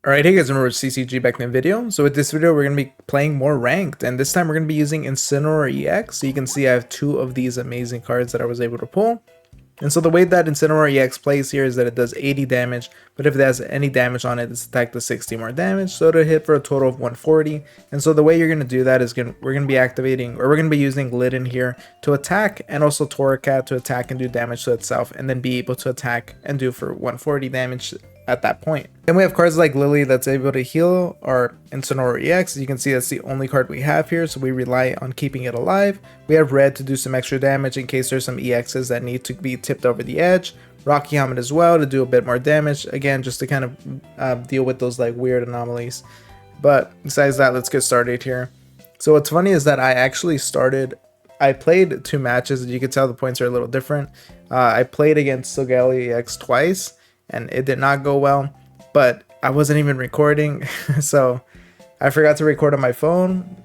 Alright, hey guys, remember CCG back in the video. So with this video, we're going to be playing more ranked, and this time we're going to be using Incineroar Ex. So you can see I have two of these amazing cards that I was able to pull. And so the way that Incineroar Ex plays here is that it does 80 damage, but if it has any damage on it, it's attacked to 60 more damage, so it'll hit for a total of 140. And so the way you're going to do that is we're going to be activating, or we're going to be using Litten here to attack, and also Torracat to attack and do damage to itself, and then be able to attack and do for 140 damage at that point. Then we have cards like Lily that's able to heal our Incineroar Ex. You can see that's the only card we have here, so we rely on keeping it alive. We have Red to do some extra damage in case there's some EXs that need to be tipped over the edge. Rocky Helmet as well to do a bit more damage, again just to kind of deal with those like weird anomalies. But besides that, let's get started here. So what's funny is that I played two matches, and you can tell the points are a little different. I played against Decidueye-Ex twice, and it did not go well, but I wasn't even recording, so I forgot to record on my phone,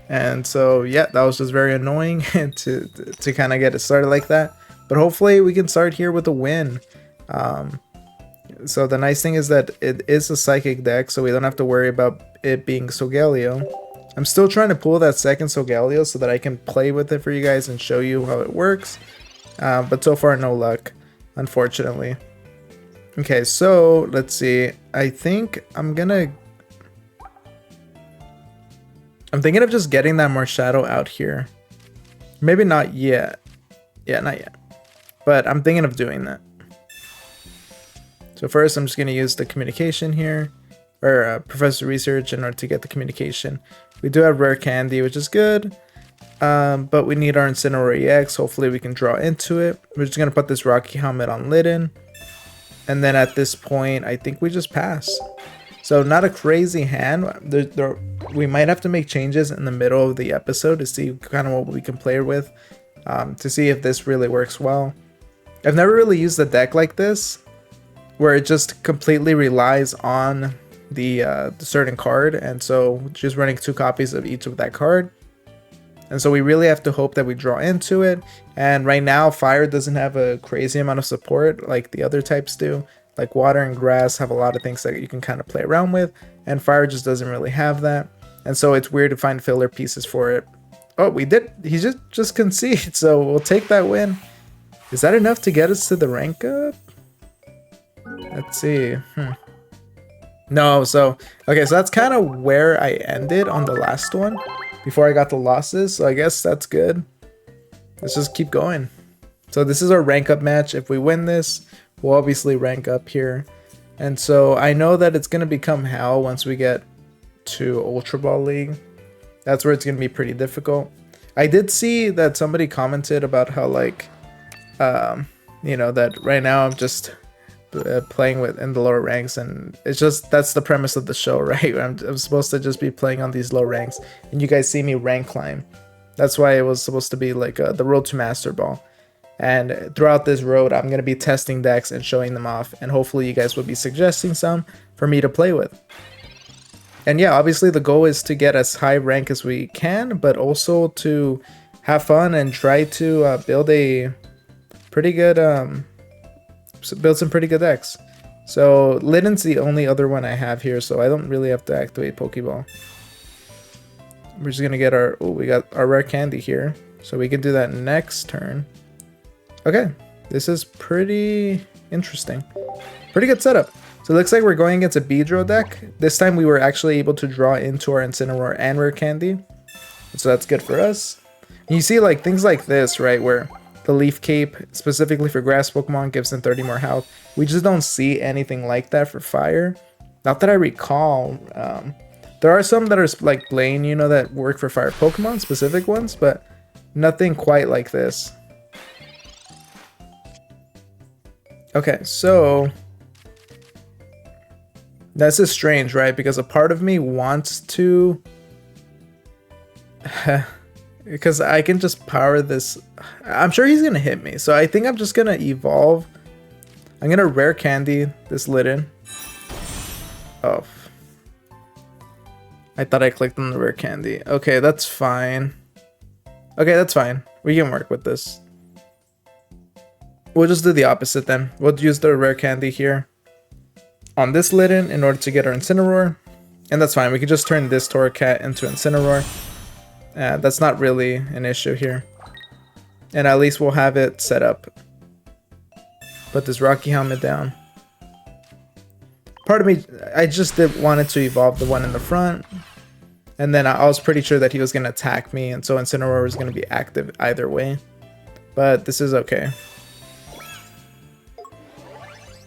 and so yeah, that was just very annoying to kind of get it started like that. But hopefully we can start here with a win. So the nice thing is that it is a psychic deck, so we don't have to worry about it being Solgaleo. I'm still trying to pull that second Solgaleo so that I can play with it for you guys and show you how it works, but so far no luck, unfortunately. Okay, so let's see. I think I'm thinking of just getting that Marshadow out here. Maybe not yet. Yeah, not yet. But I'm thinking of doing that. So first, I'm just going to use the communication here, or Professor Research, in order to get the communication. We do have Rare Candy, which is good. But we need our Incineroar Ex. Hopefully we can draw into it. We're just going to put this Rocky Helmet on Litten. And then at this point, I think we just pass. So not a crazy hand. We might have to make changes in the middle of the episode to see kind of what we can play with, to see if this really works well. I've never really used a deck like this, where it just completely relies on the certain card, and so just running 2 copies of each of that card. And so we really have to hope that we draw into it. And right now, fire doesn't have a crazy amount of support like the other types do. Like water and grass have a lot of things that you can kind of play around with, and fire just doesn't really have that. And so it's weird to find filler pieces for it. Oh, we did. He just conceded, so we'll take that win. Is that enough to get us to the rank up? Let's see. No, so okay, so that's kind of where I ended on the last one before I got the losses, so I guess that's good. Let's just keep going. So this is our rank up match. If we win this, we'll obviously rank up here. And so I know that it's going to become hell once we get to Ultra Ball League. That's where it's going to be pretty difficult. I did see that somebody commented about how, like, you know, that right now I'm just playing with in the lower ranks, and it's just that's the premise of the show, right? I'm supposed to just be playing on these low ranks, and you guys see me rank climb. That's why it was supposed to be like the road to Master Ball. And throughout this road, I'm going to be testing decks and showing them off, and hopefully you guys will be suggesting some for me to play with. And yeah, obviously the goal is to get as high rank as we can, but also to have fun and try to build a pretty good build some pretty good decks. So Litten's the only other one I have here, so I don't really have to activate Pokeball. We're just gonna get we got our Rare Candy here, so we can do that next turn. Okay, this is pretty interesting. Pretty good setup. So it looks like we're going against a Beedrill deck. This time we were actually able to draw into our Incineroar and Rare Candy, so that's good for us. And you see like things like this, right, where the Leaf Cape, specifically for grass Pokemon, gives them 30 more health. We just don't see anything like that for fire. Not that I recall. There are some that are like Blaine, you know, that work for fire Pokemon, specific ones, but nothing quite like this. Okay, so this is strange, right? Because a part of me wants to... because I can just power this. I'm sure he's gonna hit me, so I think I'm just gonna evolve. I'm gonna Rare Candy this Litten. Oh, I thought I clicked on the Rare Candy. Okay, that's fine. Okay, that's fine. We can work with this. We'll just do the opposite then. We'll use the Rare Candy here. on this Litten in order to get our Incineroar. And that's fine. We can just turn this Torracat into Incineroar. That's not really an issue here. And at least we'll have it set up. Put this Rocky Helmet down. Part of me, I just wanted to evolve the one in the front. And then I was pretty sure that he was going to attack me. And so Incineroar was going to be active either way. But this is okay.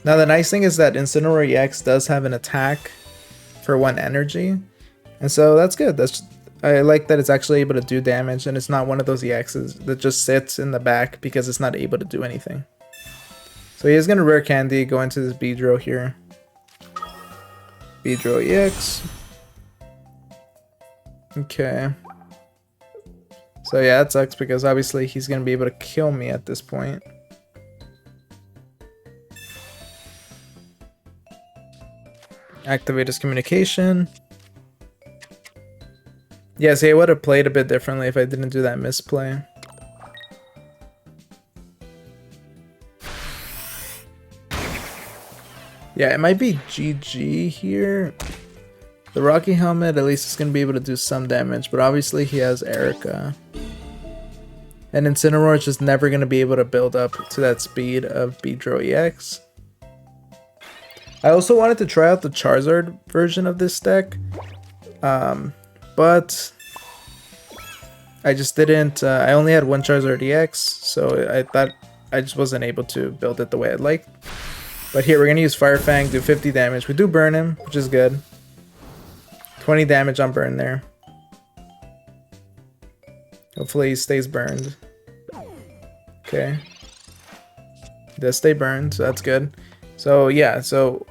Now the nice thing is that Incineroar Ex does have an attack for 1 energy. And so that's good. I like that it's actually able to do damage. And it's not one of those EXs that just sits in the back because it's not able to do anything. So he is going to Rare Candy, go into this Beedrill here. Beedrill-Ex. Okay. So yeah, that sucks because obviously he's going to be able to kill me at this point. Activate his communication. Yeah, see, I would have played a bit differently if I didn't do that misplay. Yeah, it might be GG here. The Rocky Helmet, at least, is going to be able to do some damage, but obviously he has Erica. And Incineroar is just never going to be able to build up to that speed of Beedrill-Ex. I also wanted to try out the Charizard version of this deck, but I just didn't. I only had 1 Charizard-Ex, so I thought I just wasn't able to build it the way I'd like. But here, we're going to use Fire Fang, do 50 damage. We do burn him, which is good. 20 damage on burn there. Hopefully he stays burned. Okay. He does stay burned, so that's good. So yeah, so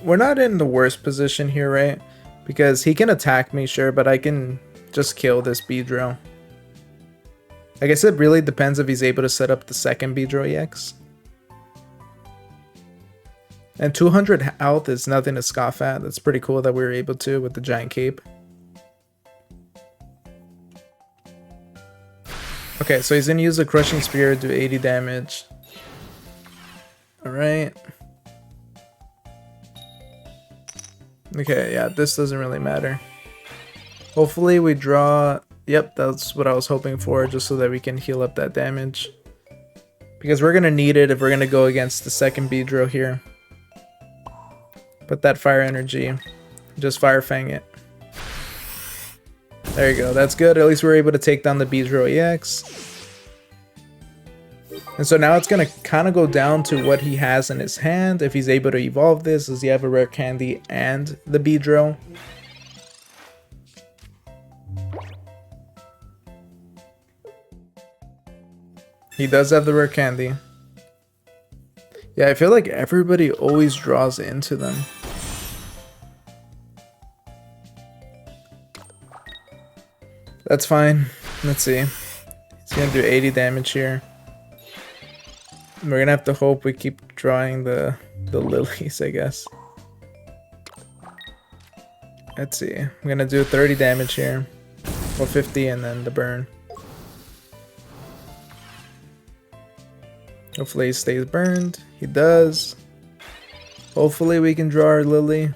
we're not in the worst position here, right? Because he can attack me, sure, but I can just kill this Beedrill. I guess it really depends if he's able to set up the second Beedrill-Ex. And 200 health is nothing to scoff at. That's pretty cool that we were able to with the giant cape. Okay, so he's gonna use a Crushing Spear, do 80 damage. Alright. Okay, yeah, this doesn't really matter. Hopefully we draw... Yep, that's what I was hoping for, just so that we can heal up that damage. Because we're gonna need it if we're gonna go against the second Beedrill here. Put that fire energy. Just Fire Fang it. There you go. That's good. At least we're able to take down the Beedrill-Ex. And so now it's going to kind of go down to what he has in his hand. If he's able to evolve this. Does he have a Rare Candy and the Beedrill? He does have the Rare Candy. Yeah, I feel like everybody always draws into them. That's fine. Let's see. He's gonna do 80 damage here. We're gonna have to hope we keep drawing the lilies, I guess. Let's see. I'm gonna do 30 damage here. Or 50 and then the burn. Hopefully he stays burned. He does. Hopefully we can draw our Lily.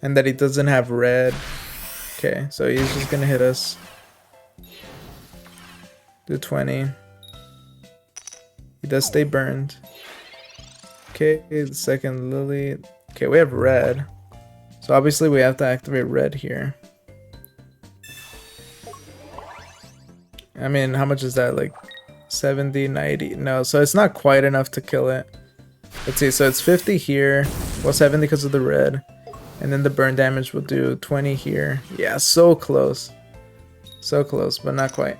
And that he doesn't have red. Okay, so he's just gonna hit us. Do 20. He does stay burned. Okay, the second Lily. Okay, we have red. So obviously we have to activate red here. I mean, how much is that? Like 70, 90? No, so it's not quite enough to kill it. Let's see, so it's 50 here. Well, 70 because of the red. And then the burn damage will do 20 here. Yeah, so close. So close, but not quite.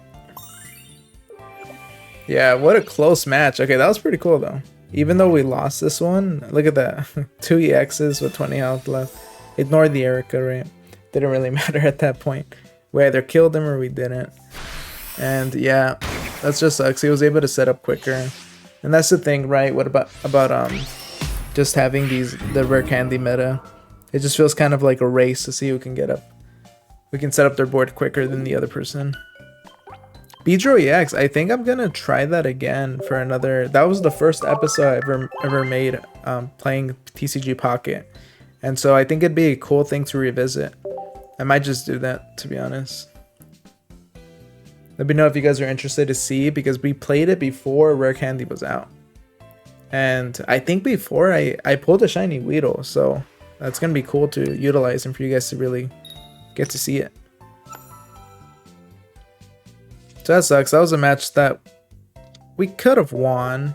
Yeah, what a close match. Okay, that was pretty cool though. Even though we lost this one, look at that. 2 EXs with 20 health left. Ignore the Erica, right? Didn't really matter at that point. We either killed him or we didn't. And yeah, that just sucks. He was able to set up quicker. And that's the thing, right? What about just having the Rare Candy meta? It just feels kind of like a race to see who can get up. We can set up their board quicker than the other person. Beedrill-Ex, I think I'm gonna try that again for another. That was the first episode I ever made playing TCG Pocket, and so I think it'd be a cool thing to revisit. I might just do that, to be honest. Let me know if you guys are interested to see, because we played it before Rare Candy was out, and I think before I pulled a shiny Weedle, so that's gonna be cool to utilize and for you guys to really get to see it. So that sucks. That was a match that we could have won.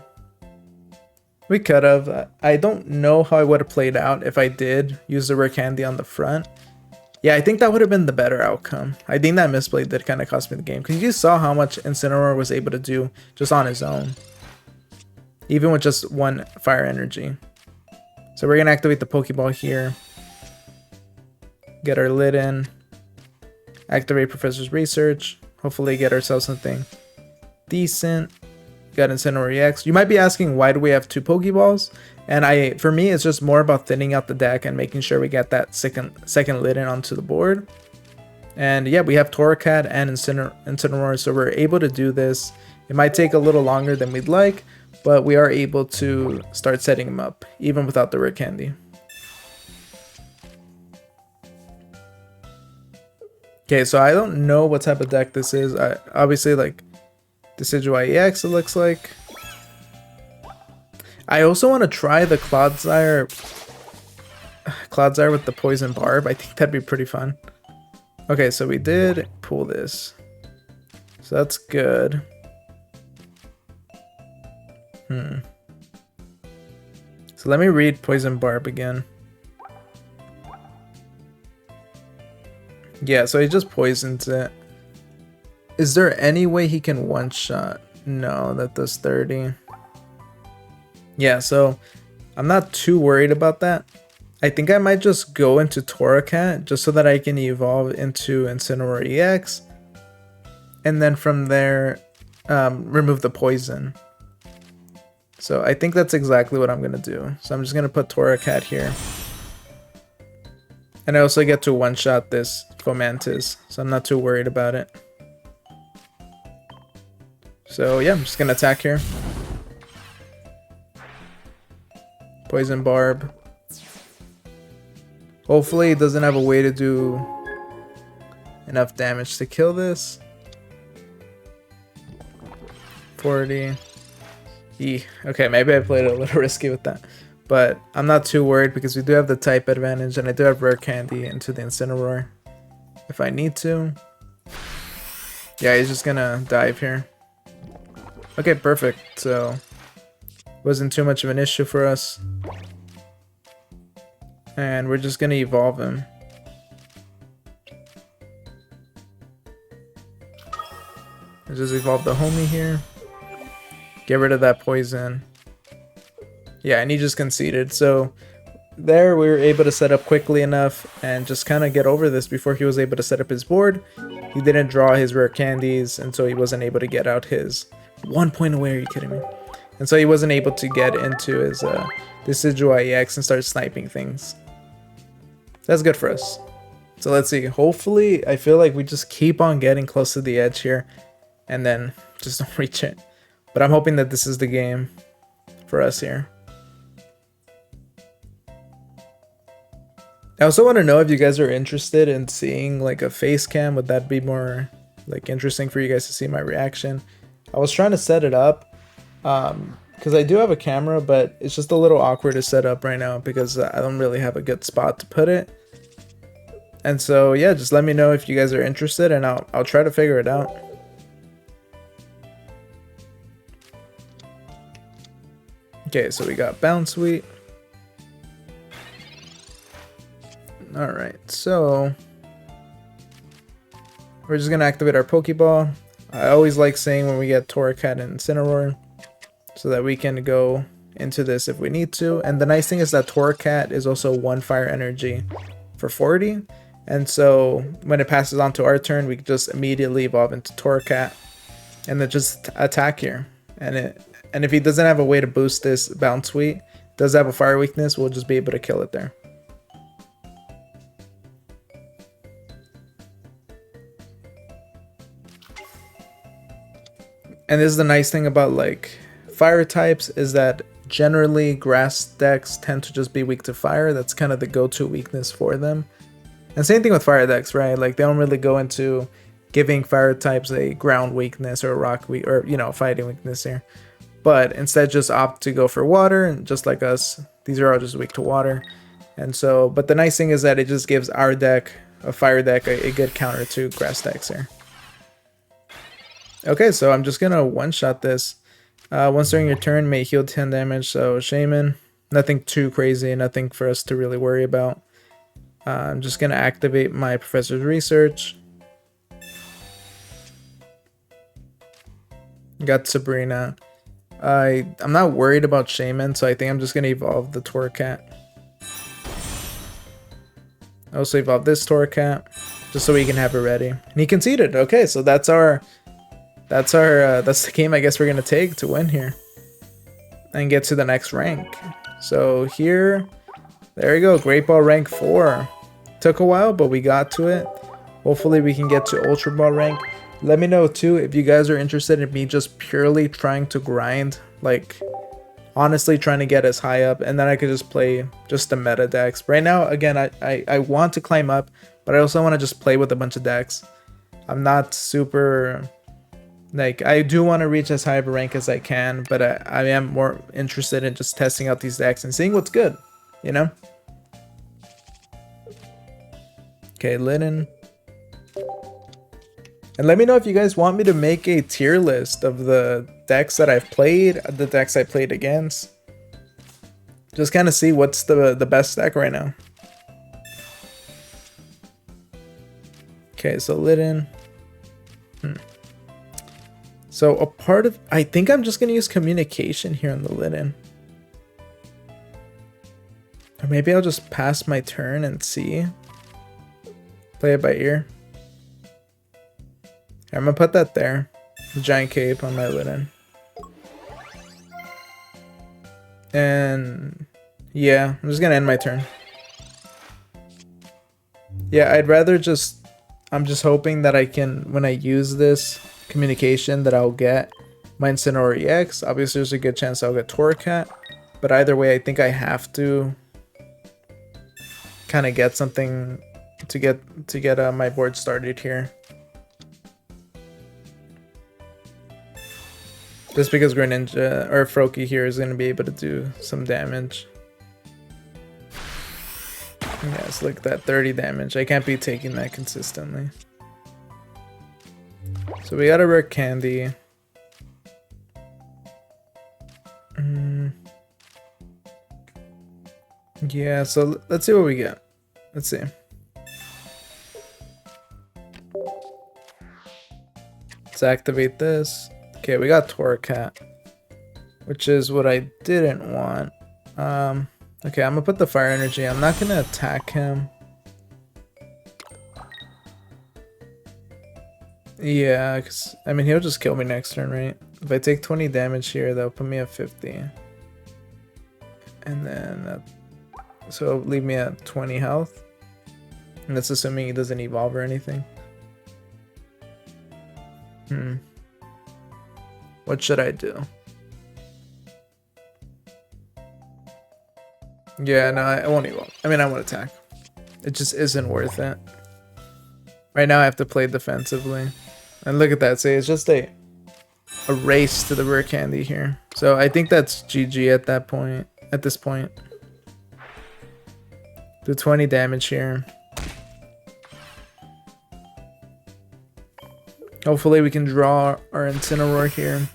We could have. I don't know how I would have played out if I did use the Rare Candy on the front. Yeah, I think that would have been the better outcome. I think that misplay did kind of cost me the game, because you saw how much Incineroar was able to do just on his own, even with just one fire energy. So we're going to activate the Pokeball here. Get our lid in. Activate Professor's Research. Hopefully get ourselves something decent. Got Incineroar Ex. You might be asking, why do we have 2 Pokeballs? And for me, it's just more about thinning out the deck and making sure we get that second lid in onto the board. And yeah, we have Torracat and Incineroar, so we're able to do this. It might take a little longer than we'd like, but we are able to start setting them up, even without the Rare Candy. Okay, so I don't know what type of deck this is. Obviously, like, Decidueye-Ex, it looks like. I also want to try the Clodsire with the Poison Barb. I think that'd be pretty fun. Okay, so we did pull this. So that's good. So let me read Poison Barb again. Yeah, so he just poisons it. Is there any way he can one-shot? No, that does 30. Yeah, so I'm not too worried about that. I think I might just go into Torracat just so that I can evolve into Incineroar Ex. And then from there, remove the poison. So I think that's exactly what I'm going to do. So I'm just going to put Torracat here. And I also get to one-shot this Fomantis, so I'm not too worried about it. So yeah, I'm just going to attack here. Poison Barb. Hopefully it doesn't have a way to do enough damage to kill this. 40. Okay, maybe I played it a little risky with that. But I'm not too worried because we do have the type advantage and I do have Rare Candy into the Incineroar if I need to. Yeah, he's just gonna dive here. Okay, perfect. So wasn't too much of an issue for us. And we're just gonna evolve him. Let's just evolve the homie here. Get rid of that poison. Yeah, and he just conceded. So there we were able to set up quickly enough and just kind of get over this before he was able to set up his board. He didn't draw his rare candies, and so he wasn't able to get out his 1 point away. Are you kidding me? And so he wasn't able to get into his Decidueye-Ex and start sniping things. That's good for us. So let's see. Hopefully, I feel like we just keep on getting close to the edge here and then just don't reach it. But I'm hoping that this is the game for us here. I also want to know if you guys are interested in seeing like a face cam. Would that be more like interesting for you guys to see my reaction? I was trying to set it up because I do have a camera, but it's just a little awkward to set up right now because I don't really have a good spot to put it. And so yeah, just let me know if you guys are interested and I'll try to figure it out. Okay, so we got Bounce Sweet. Alright, so we're just gonna activate our Pokeball. I always like saying when we get Torracat and Incineroar so that we can go into this if we need to. And the nice thing is that Torracat is also 1 fire energy for 40. And so when it passes on to our turn, we can just immediately evolve into Torracat and then just attack here. And if he doesn't have a way to boost this Bounce Sweet, does have a fire weakness, we'll just be able to kill it there. And this is the nice thing about like fire types, is that generally grass decks tend to just be weak to fire. That's kind of the go-to weakness for them. And same thing with fire decks, right? Like they don't really go into giving fire types a ground weakness or a rock weak, or you know, fighting weakness here. But instead just opt to go for water, and just like us, these are all just weak to water. And so, but the nice thing is that it just gives our deck, a fire deck, a good counter to grass decks here. Okay, so I'm just gonna one-shot this. Once during your turn, may heal 10 damage. So Shaman, nothing too crazy, nothing for us to really worry about. I'm just gonna activate my Professor's Research. Got Tsareena. I'm not worried about Shaman, so I think I'm just gonna evolve the Torracat. I also evolve this Torracat, just so we can have it ready. And he conceded. Okay, so that's the game I guess we're gonna take to win here and get to the next rank. So here, there we go, Great Ball rank 4. Took a while, but we got to it. Hopefully we can get to Ultra Ball rank. Let me know too if you guys are interested in me just purely trying to grind, like honestly trying to get as high up, and then I could just play just the meta decks. Right now, again, I want to climb up, but I also want to just play with a bunch of decks. I'm not super, like, I do want to reach as high of a rank as I can, but I am more interested in just testing out these decks and seeing what's good, you know? Okay, Linen. And let me know if you guys want me to make a tier list of the decks that I've played, the decks I played against. Just kind of see what's the best deck right now. Okay, so Litten. So a part of, I think I'm just going to use Communication here on the Litten. Or maybe I'll just pass my turn and see. Play it by ear. I'm gonna put that there. The Giant Cape on my Litten. And yeah, I'm just gonna end my turn. Yeah, I'd rather just, I'm just hoping that I can, when I use this Communication, that I'll get my Incineroar Ex. Obviously there's a good chance I'll get Torracat, but either way I think I have to kind of get something to get my board started here. Just because Greninja or Froakie here is going to be able to do some damage. Yes, look at that, 30 damage. I can't be taking that consistently. So we got a rare candy. Yeah, so let's see what we get. Let's see. Let's activate this. Okay, we got Torracat, which is what I didn't want. Okay, I'm gonna put the Fire Energy. I'm not gonna attack him. Yeah, cause I mean he'll just kill me next turn, right? If I take 20 damage here, that'll put me at 50, and then so it'll leave me at 20 health. And that's assuming he doesn't evolve or anything. What should I do? Yeah, no, I won't evolve. I mean, I won't attack. It just isn't worth it. Right now I have to play defensively. And look at that. See, it's just a race to the rare candy here. So I think that's GG at that point. At this point. Do 20 damage here. Hopefully we can draw our Incineroar here.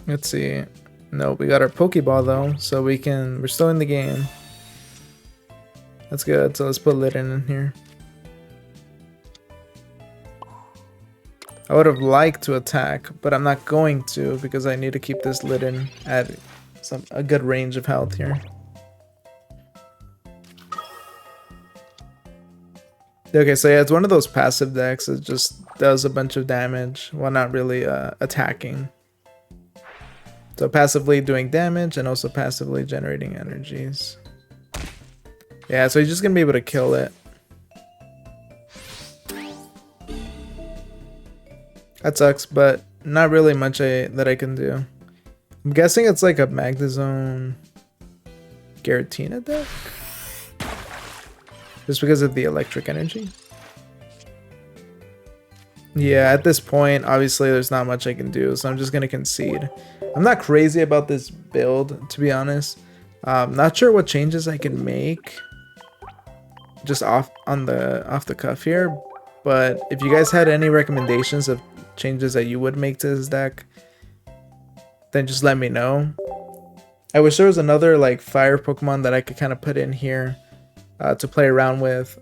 Let's see. No, we got our Pokeball though, so we're still in the game. That's good, so let's put Litten in here. I would have liked to attack, but I'm not going to because I need to keep this Litten at a good range of health here. Okay, so yeah, it's one of those passive decks that just does a bunch of damage while not really attacking. So passively doing damage and also passively generating energies. Yeah, so he's just gonna be able to kill it. That sucks, but not really much that I can do. I'm guessing it's like a Magnezone Giratina deck? Just because of the electric energy? Yeah, at this point, obviously there's not much I can do, so I'm just going to concede. I'm not crazy about this build, to be honest. Not sure what changes I can make just off the cuff here, but if you guys had any recommendations of changes that you would make to this deck, then just let me know. I wish there was another like fire Pokemon that I could kind of put in here to play around with,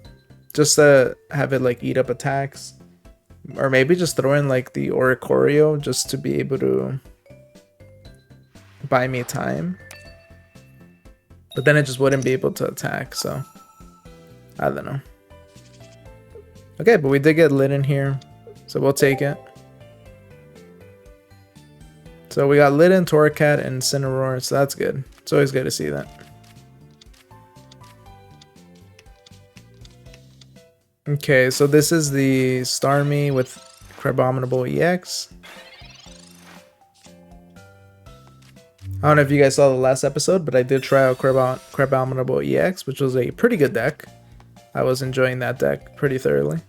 just to have it like eat up attacks, or maybe just throw in like the Oricorio just to be able to buy me time, but then it just wouldn't be able to attack, so I don't know. Okay, but we did get lit in here, so we'll take it. So we got lit in Torracat and Incineroar, so that's good. It's always good to see that. Okay, so this is the Starmie with Crabrominable-Ex. I don't know if you guys saw the last episode, but I did try out Crabrominable-Ex, which was a pretty good deck. I was enjoying that deck pretty thoroughly.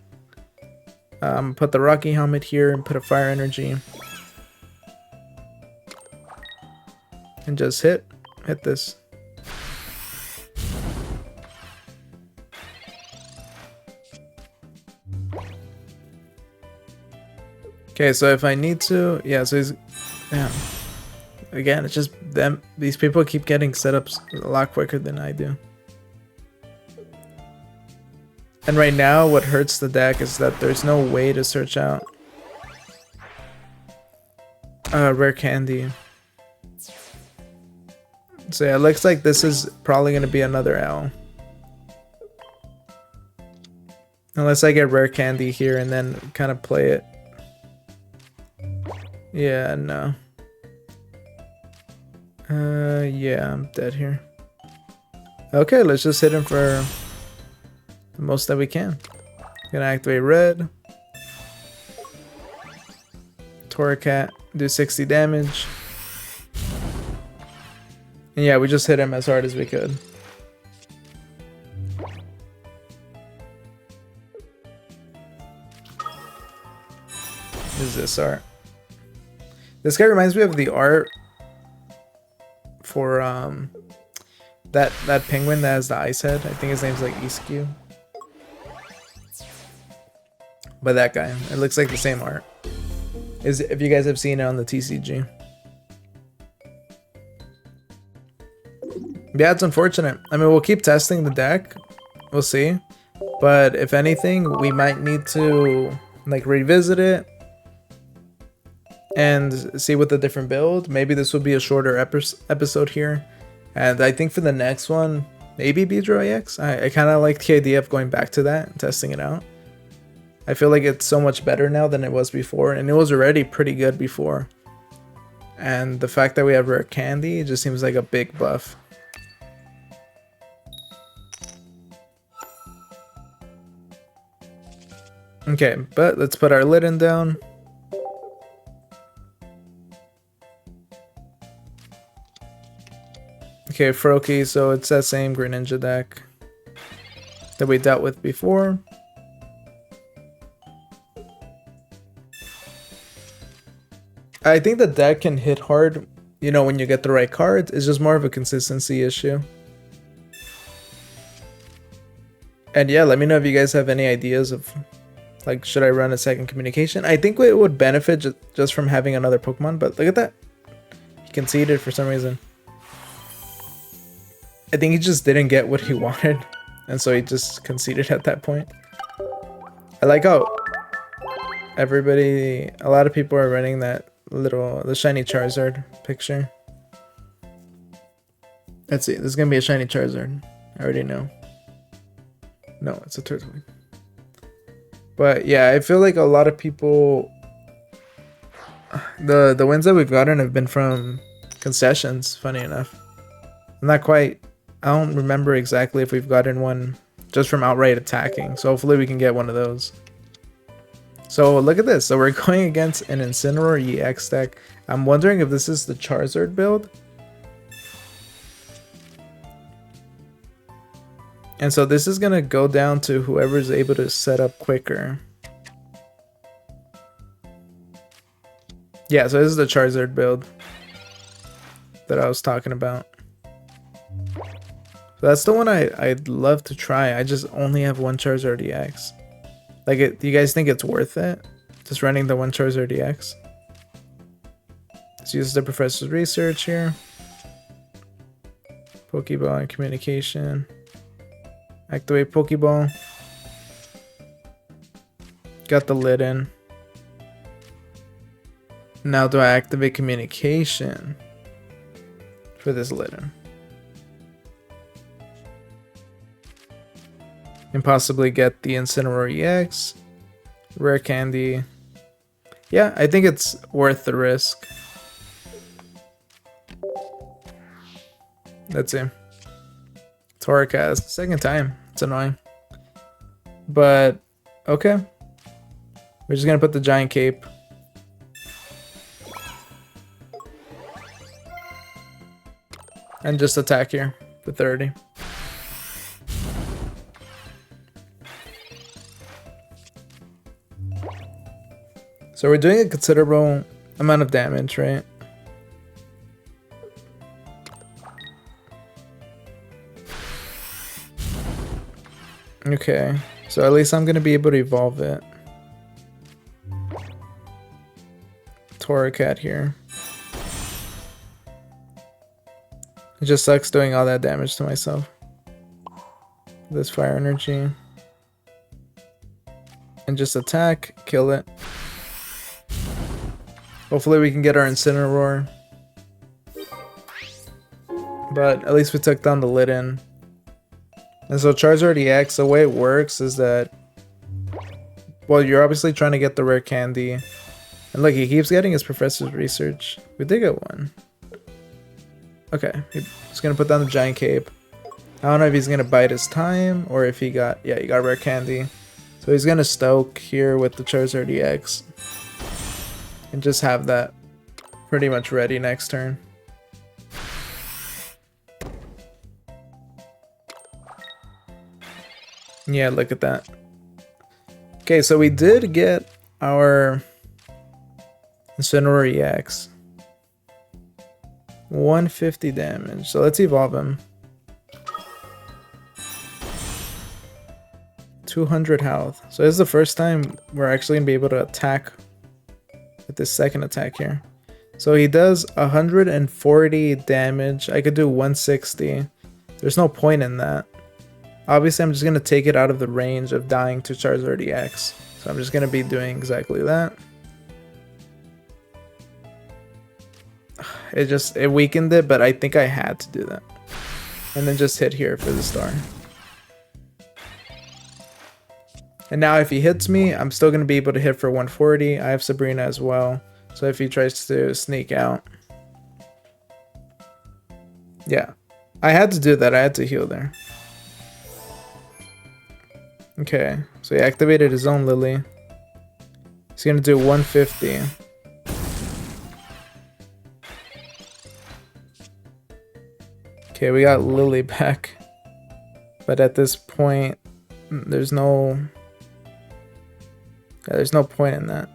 Put the Rocky Helmet here and put a Fire Energy. And just hit this. Okay, so if I need to, yeah, so he's, yeah. Again, it's just them. These people keep getting setups a lot quicker than I do. And right now, what hurts the deck is that there's no way to search out rare candy. So yeah, it looks like this is probably going to be another L. Unless I get rare candy here and then kind of play it. Yeah, no. Yeah, I'm dead here. Okay, let's just hit him for the most that we can. Gonna activate red. Torracat, do 60 damage. And yeah, we just hit him as hard as we could. What is this art? This guy reminds me of the art for that penguin that has the ice head. I think his name's like Iscu. But that guy, it looks like the same art. If you guys have seen it on the TCG. Yeah, it's unfortunate. I mean, we'll keep testing the deck. We'll see. But if anything, we might need to like revisit it and see with a different build. Maybe this will be a shorter episode here. And I think for the next one, maybe Beedrill-Ex. I kind of like the idea of going back to that and testing it out. I feel like it's so much better now than it was before. And it was already pretty good before. And the fact that we have rare candy, it just seems like a big buff. Okay, but let's put our Litten down. Okay, Froakie, so it's that same Greninja deck that we dealt with before. I think the deck can hit hard, you know, when you get the right cards. It's just more of a consistency issue. And yeah, let me know if you guys have any ideas of, like, should I run a second communication? I think it would benefit just from having another Pokemon, but look at that. He conceded for some reason. I think he just didn't get what he wanted, and so he just conceded at that point. I like how a lot of people are running the shiny Charizard picture. Let's see, this is gonna be a shiny Charizard. I already know. No, it's a Turtwig. But yeah, I feel like a lot of people, the wins that we've gotten have been from concessions, funny enough. I don't remember exactly if we've gotten one just from outright attacking, so hopefully we can get one of those. So look at this. So we're going against an Incineroar EX deck. I'm wondering if this is the Charizard build. And so this is going to go down to whoever's able to set up quicker. Yeah, so this is the Charizard build that I was talking about. So that's the one I'd love to try. I just only have one Charizard-Ex. Like, do you guys think it's worth it? Just running the one Charizard-Ex? Let's use the Professor's Research here. Pokeball and Communication. Activate Pokeball. Got the lid in. Now do I activate Communication for this lid in? And possibly get the Incineroar Ex, Rare Candy. Yeah, I think it's worth the risk. Let's see. Torcast, second time. It's annoying. But, okay. We're just gonna put the Giant Cape. And just attack here for 30. So we're doing a considerable amount of damage, right? Okay, so at least I'm gonna be able to evolve it. Torracat here. It just sucks doing all that damage to myself. This fire energy. And just attack, kill it. Hopefully we can get our Incineroar. But at least we took down the lid in. And so Charizard-Ex, the way it works is that, well, you're obviously trying to get the rare candy. And look, he keeps getting his Professor's Research. We did get one. Okay, he's gonna put down the Giant Cape. I don't know if he's gonna bide his time or if he got, yeah, he got rare candy. So he's gonna stoke here with the Charizard-Ex. And just have that pretty much ready next turn. Yeah, look at that. Okay, so we did get our Incineroar Ex. 150 damage. So let's evolve him. 200 health. So this is the first time we're actually gonna be able to attack with this second attack here. So he does 140 damage. I could do 160. There's no point in that. Obviously, I'm just going to take it out of the range of dying to Charizard-Ex. So I'm just going to be doing exactly that. It weakened it, but I think I had to do that. And then just hit here for the star. And now if he hits me, I'm still going to be able to hit for 140. I have Tsareena as well. So if he tries to sneak out. Yeah. I had to do that. I had to heal there. Okay. So he activated his own Lily. He's going to do 150. Okay, we got Lily back. But at this point, there's no... Yeah, there's no point in that.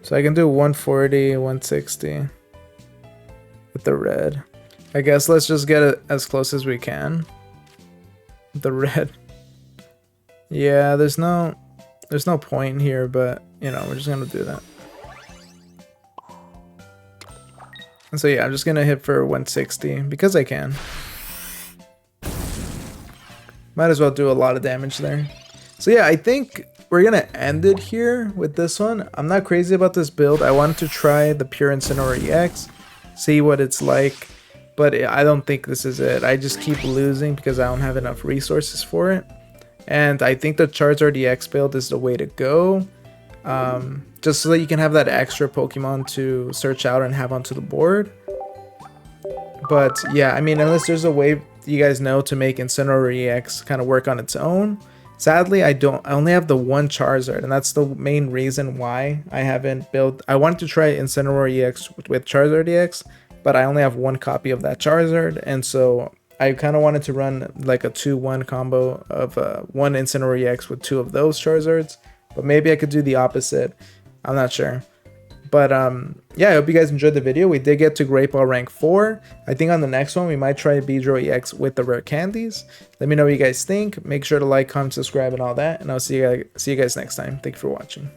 So I can do 140, 160 with the red. I guess let's just get it as close as we can. The red. Yeah, there's no point here, but you know, we're just gonna do that. And so yeah, I'm just gonna hit for 160 because I can. Might as well do a lot of damage there. So yeah, I think we're gonna end it here with this one. I'm not crazy about this build. I wanted to try the pure Incineroar Ex, see what it's like, but I don't think this is it. I just keep losing because I don't have enough resources for it. And I think the Charizard-Ex build is the way to go. Just so that you can have that extra Pokemon to search out and have onto the board. But yeah, I mean, unless there's a way you guys know to make Incineroar Ex kind of work on its own, Sadly, I only have the one Charizard, and that's the main reason why I haven't built. I wanted to try Incineroar EX with Charizard-Ex, but I only have one copy of that Charizard, and so I kind of wanted to run like a 2-1 combo of one Incineroar EX with 2 of those Charizards, but maybe I could do the opposite. I'm not sure. But yeah, I hope you guys enjoyed the video. We did get to Great Ball rank 4. I think on the next one we might try Beedrill-Ex with the rare candies. Let me know what you guys think. Make sure to like, comment, subscribe, and all that. And I'll see you guys next time. Thank you for watching.